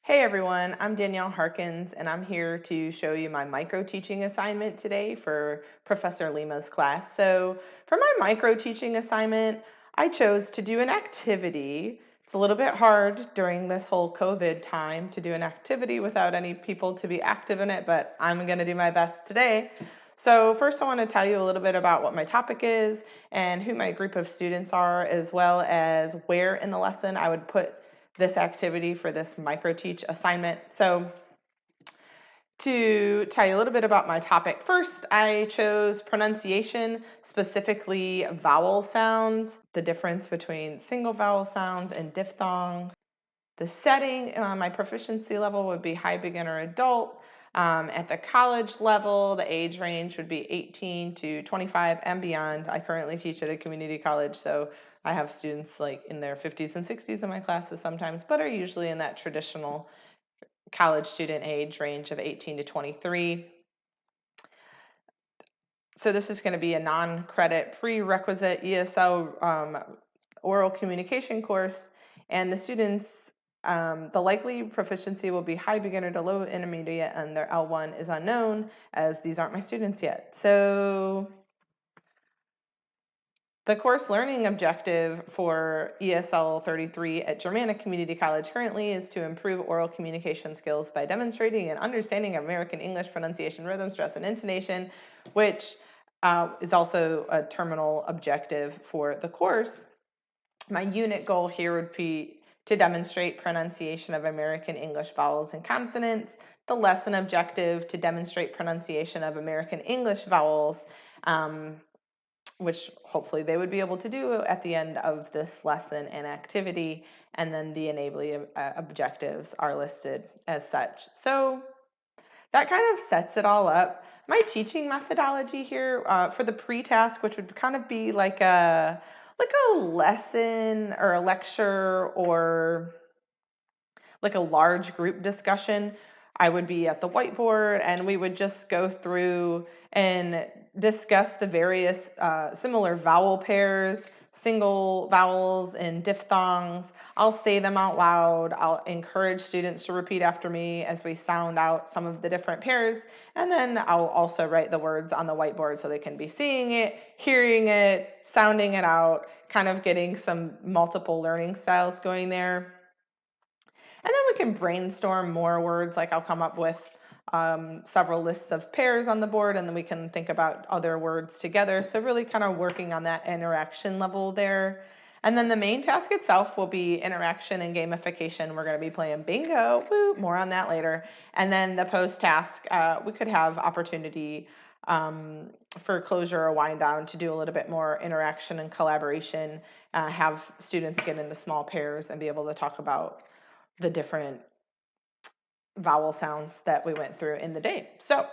Hey everyone, I'm Danielle Harkins, and I'm here to show you my micro-teaching assignment today for Professor Lima's class. So for my micro-teaching assignment, I chose to do an activity. It's a little bit hard during this whole COVID time to do an activity without any people to be active in it, but I'm going to do my best today. So first I want to tell you a little bit about what my topic is and who my group of students are, as well as where in the lesson I would put this activity for this microteach assignment. So to tell you a little bit about my topic, first I chose pronunciation, specifically vowel sounds, the difference between single vowel sounds and diphthongs. The setting, my proficiency level would be high beginner adult. At the college level, the age range would be 18 to 25 and beyond. I currently teach at a community college, so I have students like in their 50s and 60s in my classes sometimes, but are usually in that traditional college student age range of 18 to 23. So this is going to be a non-credit prerequisite ESL oral communication course, and the students, the likely proficiency will be high beginner to low intermediate, and their L1 is unknown, as these aren't my students yet. So the course learning objective for ESL 33 at Germanic Community College currently is to improve oral communication skills by demonstrating an understanding of American English pronunciation, rhythm, stress, and intonation, which is also a terminal objective for the course. My unit goal here would be to demonstrate pronunciation of American English vowels and consonants. The lesson objective to demonstrate pronunciation of American English vowels, which hopefully they would be able to do at the end of this lesson and activity. And then the enabling objectives are listed as such. So that kind of sets it all up. My teaching methodology here for the pre-task, which would kind of be like a lesson or a lecture or like a large group discussion, I would be at the whiteboard and we would just go through and discuss the various similar vowel pairs, single vowels and diphthongs. I'll say them out loud. I'll encourage students to repeat after me as we sound out some of the different pairs. And then I'll also write the words on the whiteboard so they can be seeing it, hearing it, sounding it out, kind of getting some multiple learning styles going there. And then we can brainstorm more words, like I'll come up with several lists of pairs on the board, and then we can think about other words together. So really kind of working on that interaction level there. And then the main task itself will be interaction and gamification. We're going to be playing bingo. Woo, more on that later. And then the post task, we could have opportunity for closure or wind down to do a little bit more interaction and collaboration, have students get into small pairs and be able to talk about the different vowel sounds that we went through in the day. So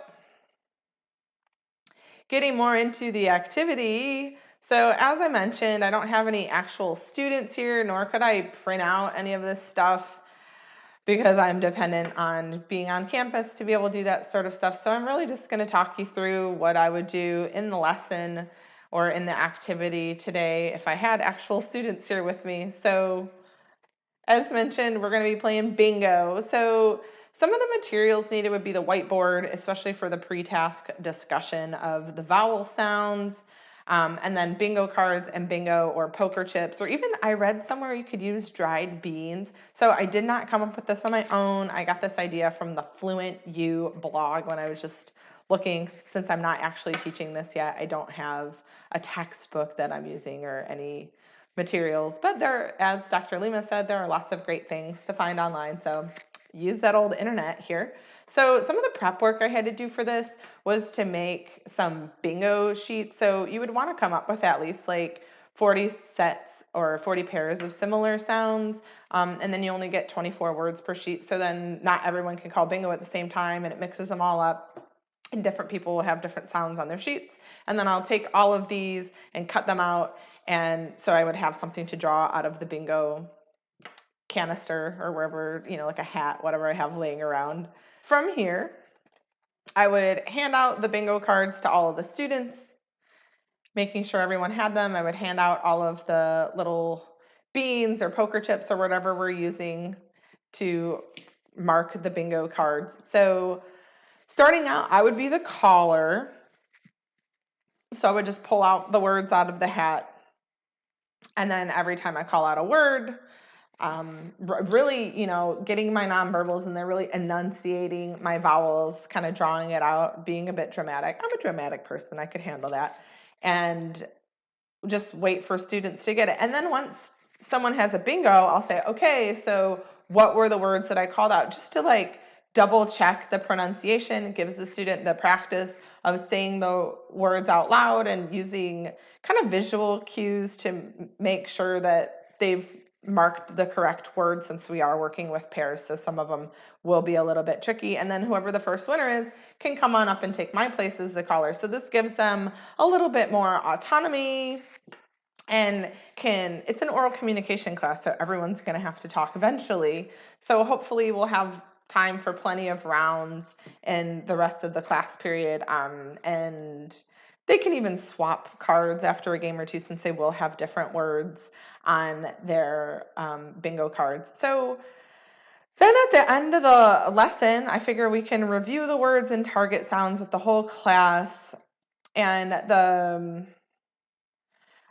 getting more into the activity. So as I mentioned, I don't have any actual students here, nor could I print out any of this stuff because I'm dependent on being on campus to be able to do that sort of stuff. So I'm really just going to talk you through what I would do in the lesson or in the activity today if I had actual students here with me. So as mentioned, we're going to be playing bingo. So some of the materials needed would be the whiteboard, especially for the pre-task discussion of the vowel sounds, and then bingo cards and bingo or poker chips, or even I read somewhere you could use dried beans. So I did not come up with this on my own. I got this idea from the Fluent U blog when I was just looking. Since I'm not actually teaching this yet, I don't have a textbook that I'm using or any materials, but there, as Dr. Lima said, there are lots of great things to find online, so use that old internet here. So some of the prep work I had to do for this was to make some bingo sheets. So you would want to come up with at least like 40 sets or 40 pairs of similar sounds, and then you only get 24 words per sheet, so then not everyone can call bingo at the same time, and it mixes them all up, and different people will have different sounds on their sheets. And then I'll take all of these and cut them out, and so I would have something to draw out of the bingo canister or wherever, like a hat, whatever I have laying around. From here, I would hand out the bingo cards to all of the students, making sure everyone had them. I would hand out all of the little beans or poker chips or whatever we're using to mark the bingo cards. So starting out, I would be the caller. So I would just pull out the words out of the hat. And then every time I call out a word, really, getting my nonverbals and they're really enunciating my vowels, kind of drawing it out, being a bit dramatic. I'm a dramatic person. I could handle that. And just wait for students to get it. And then once someone has a bingo, I'll say, okay, so what were the words that I called out? Just to like double check the pronunciation. It gives the student the practice of saying the words out loud and using kind of visual cues to make sure that they've marked the correct word, since we are working with pairs, so some of them will be a little bit tricky. And then whoever the first winner is can come on up and take my place as the caller. So this gives them a little bit more autonomy, and it's an oral communication class, so everyone's going to have to talk eventually. So hopefully we'll have time for plenty of rounds in the rest of the class period, and they can even swap cards after a game or two, since they will have different words on their bingo cards. So then at the end of the lesson, I figure we can review the words and target sounds with the whole class, and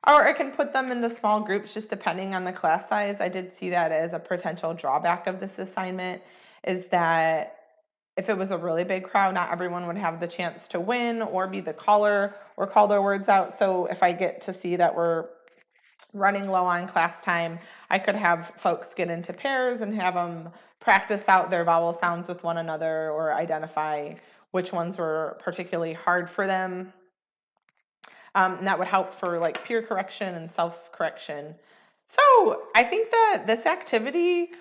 or I can put them into small groups just depending on the class size. I did see that as a potential drawback of this assignment, is that if it was a really big crowd, not everyone would have the chance to win or be the caller or call their words out. So if I get to see that we're running low on class time, I could have folks get into pairs and have them practice out their vowel sounds with one another, or identify which ones were particularly hard for them. And that would help for like peer correction and self-correction. So I think that this activity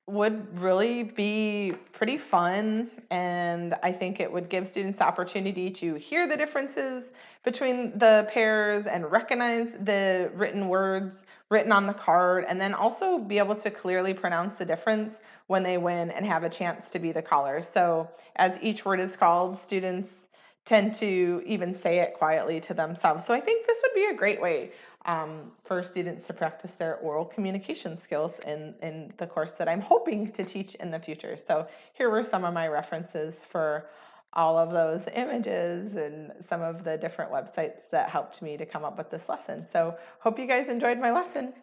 would really be pretty fun, and I think it would give students the opportunity to hear the differences between the pairs and recognize the written words written on the card, and then also be able to clearly pronounce the difference when they win and have a chance to be the caller. So as each word is called, students tend to even say it quietly to themselves. So I think this would be a great way for students to practice their oral communication skills in the course that I'm hoping to teach in the future. So here were some of my references for all of those images and some of the different websites that helped me to come up with this lesson. So hope you guys enjoyed my lesson.